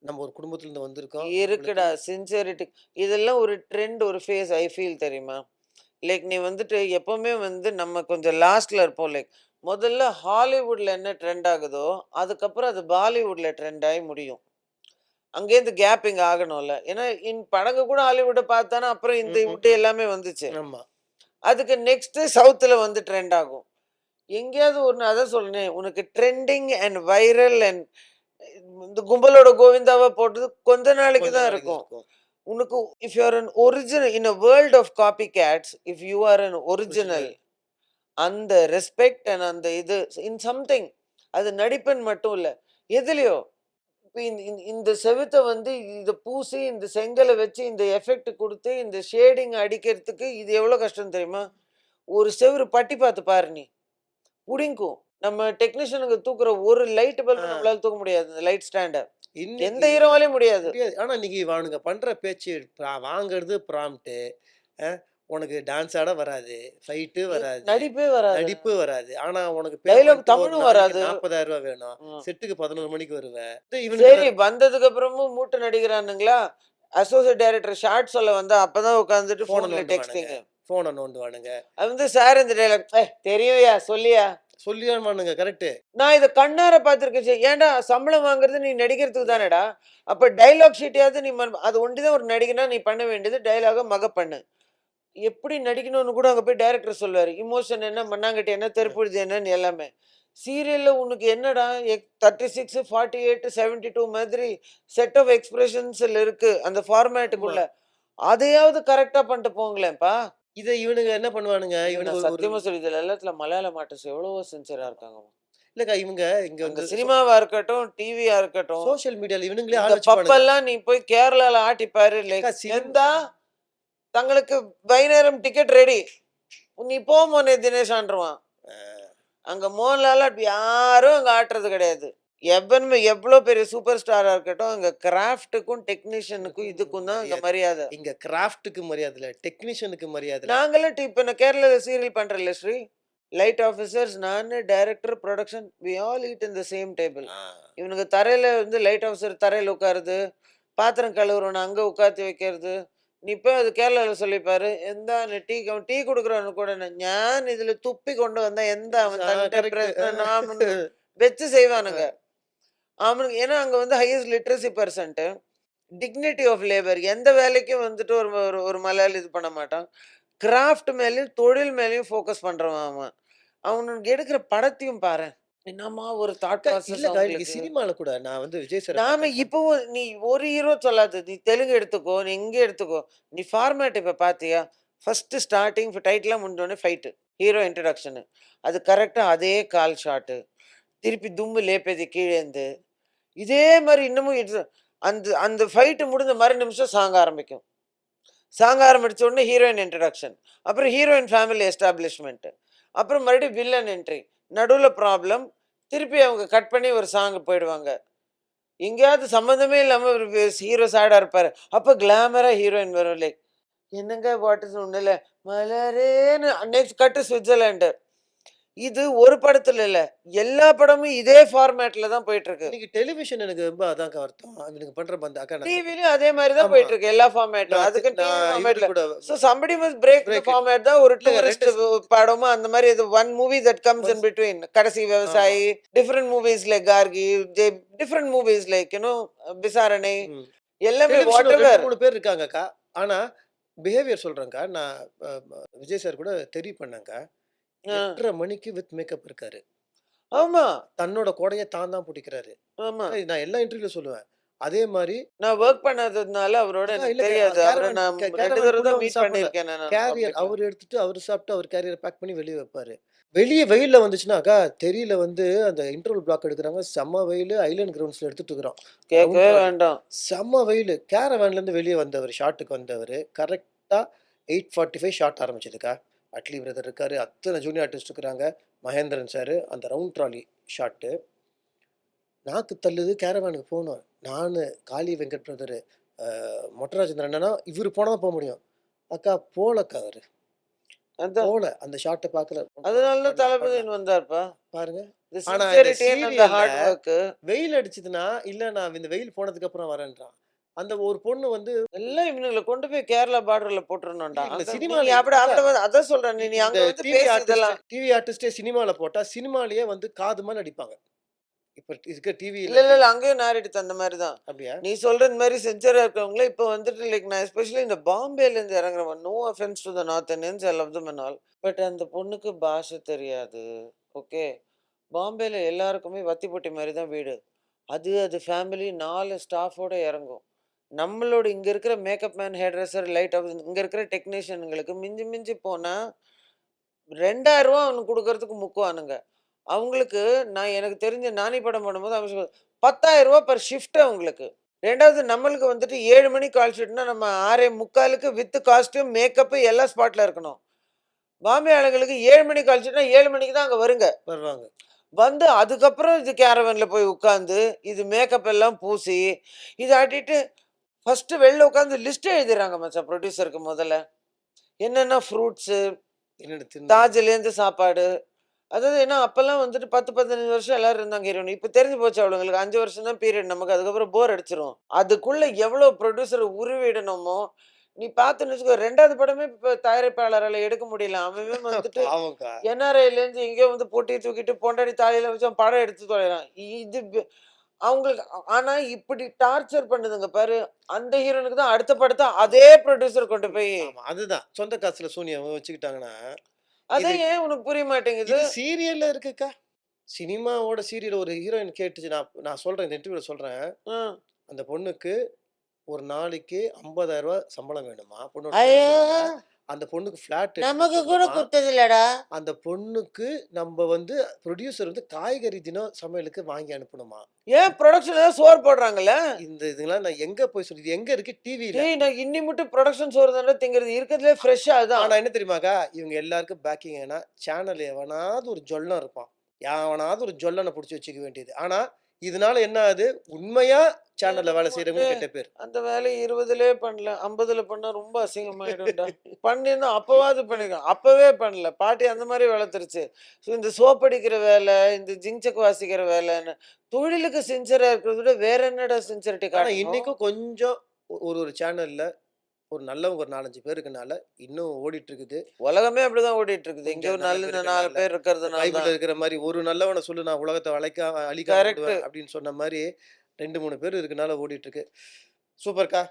நம்ம ஒரு குடும்பத்திலருந்து வந்திருக்கோம். நம்மளுக்கு இருக்குடா சின்சியரிட்டி. இதெல்லாம் ஒரு ட்ரெண்ட், ஒரு ஃபேஸ் ஐ ஃபீல் தெரியுமா? லைக் நீ வந்துட்டு எப்பவுமே வந்து நம்ம கொஞ்சம் லாஸ்ட்ல இருப்போம். லைக் முதல்ல ஹாலிவுட்ல என்ன ட்ரெண்ட் ஆகுதோ, அதுக்கப்புறம் அது பாலிவுட்ல ட்ரெண்ட் ஆயி முடியும். அங்கேருந்து கேப்பிங் ஆகணும்ல. ஏன்னா, படங்க கூட ஹாலிவுட்ட பார்த்தானா, அப்புறம் இந்த ம், ம், வுட் ம். எல்லாமே வந்துச்சு. ஆமா. அதுக்கு நெக்ஸ்ட்டு சவுத்துல வந்து ட்ரெண்ட் ஆகும். எங்கேயாவது ஒண்ணு அதான் சொன்னேனே, உனக்கு ட்ரெண்டிங் அண்ட் வைரல் அண்ட் இந்த கும்பலோட கோவிந்தாவா போட்டது கொஞ்ச நாளைக்கு கொஞ்ச தான் நாளைக்கு தான் இருக்கும். இருக்கும். உனக்கு if you are an original in a world of copy cats, if you are an original, original. அந்த ரெஸ்பெக்ட் அண்ட் அந்த இது இன் சம்திங், அது நடிப்புன்னு மட்டும் இல்ல. எதுலயோ இப்ப இந்த செவுத்த வந்து இத பூசி, இந்த செங்கல வச்சு, இந்த எஃபெக்ட் குடுத்து, இந்த ஷேடிங் அடிக்கிறதுக்கு இது எவ்வளோ கஷ்டம் தெரியுமா? ஒரு செவுரு பட்டி பார்த்து பாரு நீ. புடிங்கும். நம்ம டெக்னீஷியனுங்க தூக்குற ஒரு லைட் ஆ. பல்ப நம்மளால தூக்க முடியாது. இந்த லைட் ஸ்டாண்ட. எந்த இன்னைக்கு ஹீரோவாலயும் முடியாது. முடியாது. ஆனா இன்னைக்கு இவனுங்க பண்ற பேச்சு வாங்குறது ப்ராம்ப்ட். அ உனக்கு டான்ஸ் ஆட வராது. ஃபைட்டு வராது. நடிப்பே வராது. நடிப்பு வராது. ஆனா உனக்கு டயலாக் பேமெண்ட் ஒரு தமிழும் நாளைக்கு வராது. ரூ. 40,000 வேணும். ம். செட்டுக்கு 11 மணிக்கு வருவ. இவனுங்க சரி வந்ததுக்கு அப்புறமும் மூட்ட நடிக்கிறானுங்களா? அசோசியேட் டைரக்டர் ஷார்ட் சொல்ல வந்தா அப்பதான் உட்கார்ந்துட்டு ஃபோன ஃபோன்ல நோண்டுவானுங்க. டெக்ஸ்டிங். ஃபோன நோண்டுவானுங்க. அது வந்து சார் இந்த டயலாக் தெரியும்யா சொல்லியா? சொல்லிருவானுங்க கரெக்ட்டு. நான் இத கண்ணார பார்த்துருக்கேன். ஏன்டா சம்பளம் வாங்குறது நீ நடிக்கிறதுக்கு தானேடா! அப்ப டயலாக் ஷீட்டையாவது நீ அது ஒண்டி தான் ஒரு நடிகனா நீ பண்ண வேண்டியது டயலாக மகப் பண்ணு. எப்படி நடிக்கணும்னு கூட அங்க போய் டைரக்டர் சொல்லுவாரு. இமோஷன் என்ன, மண்ணாங்கட்டி என்ன, ம். தெருப்புழுதி என்னன்னு எல்லாமே. சீரியல்ல உனக்கு என்னடா 36, 48, 72 மாதிரி செட் ஆஃப் எக்ஸ்பிரஷன்ஸ்ல இருக்கு. அந்த ஆமா. ஃபார்மேட்டுக்குள்ள. அதையாவது கரெக்ட்டா பண்ணிட்டு போங்களேன்ப்பா! இத இவனுங்க என்ன பண்ணுவானுங்க, ஐயோ! இவனுங்க நான் ஒரு ஒரு சத்தியமா சொல்லி இதுல எல்லாத்துல மலையாளம் ஆர்டிஸ்ட் எவ்வளவோ சின்சியரா ஆமா. இருக்காங்க. இல்லக்கா இவங்க இங்க அங்க வந்து சினிமாவா இருக்கட்டும், டிவியா இருக்கட்டும். சோசியல் மீடியால இவனுங்களே இந்த ஆள் வச்சுப்பானுங்க. பப்பெல்லாம் நீ போய் கேரளால ஆட்டி பாரு. அக்கா லைக் சினிமா எந்தா தங்களுக்கு வைகுந்தரம் டிக்கெட் ரெடி. நீ போ மோனே தினேஷான்ருவான். அங்க மோகன்லால் அப்படி யாரும் அங்க ஆட்டுறது கிடையாது. எவனுமே எவ்வளோ பெரிய சூப்பர் ஸ்டாரா இருக்கட்டும், அங்க கிராஃப்ட்டுக்கும், டெக்னீஷியனுக்கும் இதுக்கும் இதுக்கும் தான் அங்க மரியாதை. மரியாதை. இங்க கிராஃப்ட்க்கு மரியாதை இல்ல. டெக்னீஷியனுக்கு மரியாதை இல்ல. நாங்கலாம் இப்ப நான் கேரளால சீரியல் பண்றேன்ல ஸ்ரீ. லைட் ஆஃபீசர்ஸ் நானு, director, production we all eat in the same table. ஆ. இவனுங்க தரையில வந்து லைட் ஆஃபீசர் தரையில உட்காருது. பாத்திரம் கழுவுறவன அங்க உட்காத்தி வைக்கிறது. நீ போய் அது கேரளால சொல்லி பாரு. "എന്താന്ന് டீ குடுக்குறவனுக்கு கூட ഞാൻ ഇതില് തുപ്പി கொண்டு എന്താ അവൻ തന്റെ கரெக்ட். നാമன்னு வச்சு செய்வானுங்க. அவனுக்கு ஏன்னா அங்க வந்து highest literacy percent. Dignity of labour எந்த வேலைக்கும் வந்துட்டு ஒரு ஒரு ஒரு மலையாளி இது பண்ண மாட்டான். கிராஃப்ட் மேலயும், தொழில் மேலயும் ஃபோக்கஸ் பண்றவன் அவன். அவனுக்கு எடுக்கிற படத்தையும் பாரேன். என்னம்மா ஒரு தாட் அக்கா ப்ராசஸ் இல்லக்கா இன்னைக்கு அவங்களுக்கு. சினிமால கூட நான் வந்து விஜய் சார நாம பார்த்தேன்க்கா. இப்பவும் நீ ஒரு ஹீரோ சொல்லாத. நீ தெலுங்கு எடுத்துக்கோ, நீ இங்க எடுத்துக்கோ. நீ ஃபார்மேட் இப்ப பார்த்தியா? ஃபர்ஸ்ட் ஸ்டார்ட்டிங் டைட்டில்லாம் முடிஞ்சோனே ஃபைட்டு. Hero introduction. அது கரெக்ட்டா அதே கால் ஷாட்டு. திருப்பி தும்மு லேப்பேது கீழேந்து. இதே மாரி இன்னமும் அந்த அந்த ஃபைட் முடிஞ்ச மறு நிமிஷம் சாங் ஆரம்பிக்கும். சாங் ஆரம்பிச்ச உடனே ஹீரோயின் இன்ட்ரோடக்ஷன். அப்புறம் ஹீரோயின் ஃபேமிலி எஸ்டாப்ளிஷ்மென்ட். அப்புறம் மறுபடியும் வில்லன் என்ட்ரி. நடுவுல ப்ராப்ளம். திருப்பி அவங்க கட் பண்ணி ஒரு சாங் போயிடுவாங்க. எங்கேயாவது சம்மந்தமே இல்லாம ஒரு ஹீரோ சேடா இருப்பாரு. அப்ப கிளாமரா ஹீரோயின் வரும் லைக் என்னங்க வாட் இஸ் ஒண்ணும் இல்ல. மலரேன்னு நெக்ஸ்ட் கட் ஸ்விட்சர்லாந்து. இது ஒரு படத்துல இல்ல. எல்லா படமும் இதே ஃபார்மேட்ல தான் போயிட்டு இருக்கு. இன்னைக்கு டெலிவிஷன் எனக்கு ரொம்ப அதான்க்கா வருத்தம். இவனுங்க பண்ற அக்கா நான் டிவிலயும் அதே மாரி தான் ஆமா. போயிட்டு இருக்கு. எல்லா ஃபார்மேட்டும். அதுக்கு டிவி நான் இவரு ஃபார்மேட்ல. கூட so somebody must break the break format தான் ஒரு இல்லங்க டூரிஸ்ட் 2 படமும் அந்த மாரி இது one movie that comes in once between. கடைசி ஆமா. விவசாயி, different movies like Gargi, different movies like Visaranai ம். எல்லாமே டெலிவிஷன்ல ஒரு 2, வாட்டெவர். 3 பேர் இருக்காங்கக்கா. ஆனா பிஹேவியர் சொல்றேன்க்கா. நான் விஜய் சார் கூட தெரி பண்ணேன்க்கா. ஆ. 8:30 மணிக்கு வித் மேக்கப் இருக்காரு. ஆமா, தன்னோட கொடைய தான் புடிக்கிறாரு. ஆமா. நான் எல்லா இன்டர்வியூல சொல்லுவேன். அதே மாரி நான் வொர்க் பண்ணாததுனால அவரோட அக்கா எனக்கு இல்லங்க தெரியாது. அவர கேரவான் நான் 2 தடவ கேரவான்க்குள்ள தான் வந்து மீட் சாப்பிடல. பண்ணியிருக்கேன் நானு கேரியர் பப்ளிக்ல. அவரு எடுத்துட்டு அவரு சாப்பிட்டு அவர் கேரியர பேக் பண்ணி வெளிய வைப்பாரு. வெளிய வெயில்ல வந்துச்சுன்னா, அக்கா தெரியல வந்து அந்த இன்டர்வல் பிளாக் எடுக்குறாங்க. செம்ம வெயிலு ஐலேண்ட் கிரவுண்ட்ஸ்ல எடுத்துட்டு இருக்கிறோம். ரவுண்ட் கேட்கவே ட்ராலி. வேண்டாம். செம்ம வெயிலு. கேரவான்லேருந்து வெளிய வந்தவரு, ஷாட்டுக்கு வந்தவரு. கரெக்ட்டா 8:45 ஷாட் ஆரம்பிச்சதுக்கா. அட்லி பிரதர் இருக்காரு. அத்தன ஜூனியர் ஆர்டிஸ்ட் இருக்கிறாங்க. மகேந்திரன் சாரு. அந்த ரவுண்ட் ட்ராலி ஷாட்டு. நாக்கு தள்ளுது கேரவானுக்கு போணும். நானு, காளி வெங்கட் பிரதரு, மொட்டராஜேந்திரன் அண்ணனா, இவரு போனா தான் முடியும். அக்கா போலக்கா அவரு. அதான். போல. அந்த ஷாட்ட பார்க்கல. அதனால தான் பண்ணலாம், பண்ணலாம். தளபதின்னு வந்தாருப்பா. பாருங்க. இந்த ஆனா இந்த சின்சியரிட்டி அண்ட் அந்த சீரியல்ல ஹார்ட் வொர்க். வெயில் அடிச்சதுன்னா, இல்ல நான் இந்த வெயில் போனதுக்கு அப்புறம் வரேன்றான். அந்த ஒரு பொண்ணு வந்து எல்லாம் இவனுங்கள கொண்டு போய் கேரளா பார்டர்ல போட்டுறணும்டா. இல்ல அங்க நீ சினிமால அப்படி அக்கா அப்படி அதான் சொல்றேன். நீ நீ இந்த அங்க வந்து டிவி பேசு ஆர்டிஸ்ட் இதெல்லாம். டிவி ஆர்டிஸ்ட்டே சினிமால போட்டா, சினிமாலயே வந்து காது மேல அடிப்பாங்க. இப்ப இருக்க இல்ல, டிவில இல்ல, இல்ல. அங்கேயும் நாரிடுத்து அந்த மாரி தான். அப்படியா? நீ சொல்ற இந்த மாரி சின்சியரா இருக்கிறவங்கள இப்ப வந்துட்டு லைக் நான் எஸ்பெஷலி இந்த பாம்பேலேருந்து இறங்குறவன். No offence to the north Indians. I love them and all. But அந்த பொண்ணுக்கு பாஷை தெரியாது. ஓகே. பாம்பேல எல்லாருக்குமே வத்திப்பொட்டி மாரி தான் வீடு. அது ஃபேமிலி 4 ஸ்டாஃபோட இறங்கும். நம்மளோட இங்க இருக்கிற makeup man, hair dresser, light house இங்க இருக்கிற டெக்னீஷியன்களுக்கு மிஞ்சி மிஞ்சி போனா ரூ. 2000 அவனுக்கு குடுக்கறதுக்கு முக்குவானுங்க. அவங்களுக்கு நான் எனக்கு தெரிஞ்சு நானி படம் பண்ணும்போது அவன் சொல் ரூ. 10,000 பெர் ஷிஃப்ட் அவங்களுக்கு. 2வது நம்மளுக்கு வந்துட்டு 7 மணிக்கு கால் ஷீட்னா நம்ம 6:45க்கு வித் காஸ்டியூம், மேக்கப் எல்லாம் ஸ்பாட்ல இருக்கணும். பாம்பே ஆளுங்களுக்கு 7 மணிக்கு கால் ஷீட்னா 7 மணிக்கு தான் அங்க வருங்க. வருவாங்க. வந்து அதுக்கப்புறம் இது கேரவன்ல போய் உட்காந்து, இது மேக்கப் எல்லாம் பூசி, இத ஆட்டிட்டு ஃபர்ஸ்ட்டு வெளில உட்காந்து லிஸ்ட் எழுதிர்றாங்க மச்சான் ப்ரொடியூசருக்கு முதல்ல. என்னென்ன ஃப்ரூட்ஸு, என்னோட தின்னு தாஜ்லேருந்து சாப்பாடு. அதாவது ஏன்னா அப்பல்லாம் வந்துட்டு 10, 15 வருஷம் எல்லாரும் இருந்தாங்க ஹீரோயின். இப்ப தெரிஞ்சு போச்சு அவளுங்களுக்கு 5 வருஷம் தான் பீரியட் நமக்கு. அதுக்கப்புறம் போர் அடிச்சிரும். அதுக்குள்ள எவ்வளோ ப்ரொடியூசர உருவிடணுமோ, நீ பார்த்தேன்னு வச்சுக்கோ 2வது படமே இப்ப தயாரிப்பாளரால எடுக்க முடியல. அவன் வந்துட்டு பாவம்க்கா. என்ஆர்ஐலேருந்து எங்கேயோ வந்து பொட்டிய தூக்கிட்டு பொண்டாட்டி தாலியில வச்சு அவன் படம் எடுத்து தொலைறான். இது அவங்களுக்கு ஆனா இப்படி டார்ச்சர் பண்ணுதுங்க பாரு. அந்த ஹீரோனுக்கு தான் அடுத்த படத்த அதே ப்ரொடியூசர் கொண்டு போய் ஆமா. அதுதான். சொந்த காசுல சூனியம் வச்சுக்கிட்டாங்கன்னா, இது அதான் ஏன் உனக்கு புரிய மாட்டேங்குது? இது சீரியல்ல இருக்குக்கா. சினிமாவோட சீரியல் ஒரு ஹீரோயின் கேட்டுச்சு. நான் நான் சொல்றேன். இந்த இன்டர்வியூல சொல்றேன். ம். அந்த பொண்ணுக்கு ஒரு நாளைக்கு ரூ. 50,000 சம்பளம் வேணுமா? பொண்ணோட பேர ஐயோ! சொன்னாங்க. அந்த பொண்ணுக்கு ஃப்ளாட் எடுத்து நமக்கு கூட குடுத்துடணுமா? குடுத்ததில்லடா. அந்த பொண்ணுக்கு நம்ப வந்து புரொடியூசர் வந்து காய்கறி தினம் சமையலுக்கு வாங்கி அனுப்பணுமா? ஏன் புரொடக்ஷன்ல தான் சோறு போடுறாங்கல்ல? இந்த இதெல்லாம் நான் எங்க போய் சொல்லி இது எங்க இருக்கு? டிவில. டேய் நான் இன்னி மட்டும் புரொடக்ஷன் சோறு தான்டா திங்கிறது. இருக்கிறதுலே ஃப்ரெஷ்ஷா அதான். ஆனா என்ன தெரியுமாக்கா? இவங்க எல்லாருக்கும் பேக்கிங் என்னன்னா, சேனல் எவனாவது ஒரு ஜொள்ளன் இருப்பான். எவனாவது ஒரு ஜொல்லன புடிச்சு வச்சுக்க வேண்டியது. ஆனா, இதனால என்ன ஆகுது? உண்மையா சேனல்ல வேலை எனக்கு செய்றவங்களுக்கு மட்டும் கெட்ட பேர். அந்த வேலைய 20லயே பண்ணல. 50ல பண்ணா ரொம்ப அசிங்கமாயிடும்டா. பண்ணியிருந்தா அப்பவாவது பண்ணிருக்கலாம். அப்பவே பண்ணல. பாட்டி அந்த மாரி வளர்த்துருச்சு. ஸோ இந்த சோப் அடிக்கிற வேலை, இந்த ஜிங்சக் வாசிக்கிற வேலைன்னு, தொழிலுக்கு சின்சியரா இருக்கிறத விட வேற என்னடா சின்சியரிட்டி ஆனா காட்டணும்? இன்னைக்கும் கொஞ்சம் ஒரு ஒரு சேனல்ல ஒரு நல்லவங்க ஒரு 4, 5 பேர் இருக்கனால, இன்னும் ஓடிட்டு இருக்குது. உலகமே அப்படிதான் ஓடிட்டு இருக்குது. இங்க கொஞ்சம் ஒரு நல்ல நல்ல பேர் இந்த 4 இருக்கனால. பேர் இந்த இருக்கிறதுனால பைபிள்ல தான். இருக்கிற மாரி, "ஒரு நல்லவன சொல்லு நான் உலகத்த அழிக்காம கரெக்ட்டு. விடுவேன்" அப்படின்னு சொன்ன மாரி 2, 3 பேர் இருக்கனால ஓடிட்டு இருக்கு. சூப்பர்க்கா!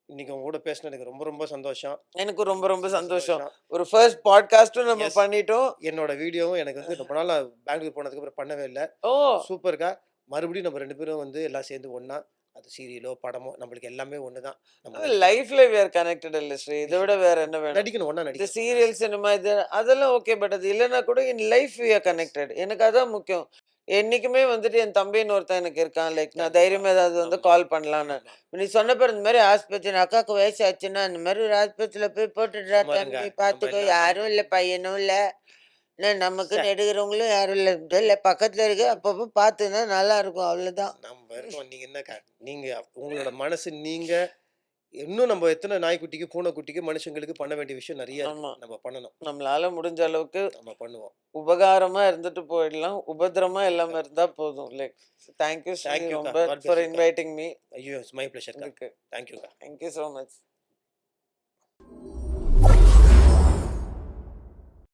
இன்னைக்கு உங்க கூட பேசினது எனக்கு ரொம்ப ரொம்ப சந்தோஷம். எனக்கும் ரொம்ப ரொம்ப ரொம்ப சந்தோஷம். சந்தோஷம். ஒரு ஃபர்ஸ்ட் பாட்காஸ்டும் நம்ம எஸ். பண்ணிட்டோம். என்னோட வீடியோவும் எனக்கு வந்து ரொம்ப நாளா பெங்களூர் போனதுக்கப்புறம் பண்ணவே இல்ல. ஓ! சூப்பர்க்கா! மறுபடியும் நம்ம 2 பேரும் வந்து எல்லாம் சேர்ந்து ஒண்ணா, அது சீரியலோ, படமோ நம்மளுக்கு எல்லாமே ஒண்ணு தான். நம்ம நடிக்கணும். லைஃப்ல வி ஆர் கனெக்டட் இல்ல ஸ்ரீ. இத விட வேற என்ன வேணும்? நடிக்கணும். ஒண்ணா இந்த நடிக்கணும். சீரியல், சினிமா இது அதெல்லாம் ஓகே. பட் அது இல்லன்னா கூட in life we are as. Connected. எனக்கு அதான் முக்கியம். என்னைக்குமே வந்துட்டு என் தம்பின்னு ஒருத்தன் எனக்கு இருக்கான். லைக் நான் கண்டிப்பா. தைரியமா ஏதாவது வந்து ஆமா. கால் பண்ணலான்னு. ஆமா. நீ சொன்ன பாரு இந்த மாரி ஆஸ்பத்திரி அக்காவுக்கு வயசு ஆச்சுன்னா, இந்த மாரி ஒரு ஆஸ்பத்திரியில போய் போட்டுடுறா சும்மா இருங்க. தம்பி நம்ம பார்த்துக்கோ. என்ன யாரும் இல்ல, பையனும் இல்ல. என்ன ச்சே! நமக்குன்னு எடுக்கிறவங்களும் யாரும் இல்ல. இல்ல பக்கத்துல இருக்கு. அப்பப்போ பார்த்துன்னா நல்லா இருக்கும். அவ்வளோதான். நம்ம இருக்கோம். நீங்க என்னக்கா? நீங்க உங்களோட மனசு நீங்க இன்னும் நம்ம எத்தன நாய்க்குட்டிக்கு, பூனைக்குட்டிக்கு, மனுஷங்களுக்கு பண்ண வேண்டிய விஷயம் நெறைய இருக்கு. ஆமா. நம்ம பண்ணணும். நம்மளால முடிஞ்ச அளவுக்கு நம்ம பண்ணுவோம். உபகாரமா இருந்துட்டு போயிடலாம். உபத்திரமா இல்லாம இருந்தா போதும். Like thank you Sri thank யூக்கா. ரொம்ப காட் பிளெஸ் ஃபார் யூக்கா. Inviting me. ஐயோ! இட்ஸ் மை பிளஷர்க்கா. இதுக்கு தேங்க் யூக்கா. Thank you so much.